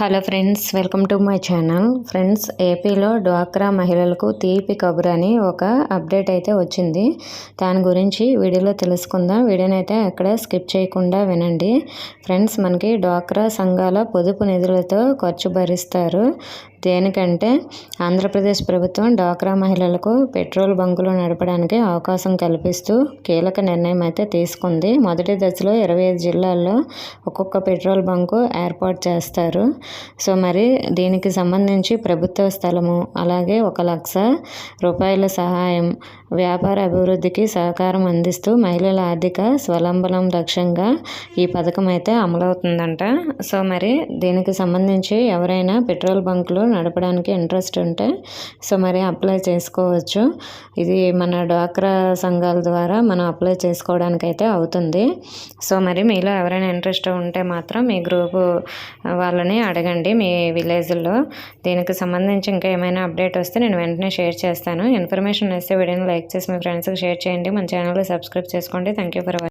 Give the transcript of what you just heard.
Hello friends, welcome to my channel. Friends, ఏపీలో డ్వాక్రా మహిళలకు తీపి కబురు అని ఒక అప్డేట్ అయితే వచ్చింది. దాని గురించి వీడియోలో తెలుసుకుందాం. వీడియోని అయితే అక్కడ స్కిప్ చేయకుండా వినండి. ఫ్రెండ్స్, మనకి డ్వాక్రా సంఘాల పొదుపు నిధులతో ఖర్చు భరిస్తారు. దేనికంటే ఆంధ్రప్రదేశ్ ప్రభుత్వం డ్వాక్రా మహిళలకు పెట్రోల్ బంకులు నడపడానికి అవకాశం కల్పిస్తూ కీలక నిర్ణయం అయితే తీసుకుంది. మొదటి దశలో 25 జిల్లాల్లో ఒక్కొక్క పెట్రోల్ బంకు ఏర్పాటు చేస్తారు. సో మరి దీనికి సంబంధించి ప్రభుత్వ స్థలము, అలాగే 1,00,000 రూపాయల సహాయం, వ్యాపార అభివృద్ధికి సహకారం అందిస్తూ మహిళల ఆర్థిక స్వలంబనం లక్ష్యంగా ఈ పథకం అయితే అమలవుతుందంట. సో మరి దీనికి సంబంధించి ఎవరైనా పెట్రోల్ బంకులు నడపడానికి ఇంట్రెస్ట్ ఉంటే సో మరి అప్లై చేసుకోవచ్చు. ఇది మన డ్వాక్రా సంఘాల ద్వారా మనం అప్లై చేసుకోవడానికి అయితే అవుతుంది. సో మరి మీలో ఎవరైనా ఇంట్రెస్ట్ ఉంటే మాత్రం మీ గ్రూపు వాళ్ళని అడగండి మీ విలేజ్లో. దీనికి సంబంధించి ఇంకా ఏమైనా అప్డేట్ వస్తే నేను వెంటనే షేర్ చేస్తాను. ఇన్ఫర్మేషన్ వస్తే వీడియోని లైక్ చేసి మీ ఫ్రెండ్స్కి షేర్ చేయండి. మన ఛానల్ని సబ్స్క్రైబ్ చేసుకోండి. Thank you for watching.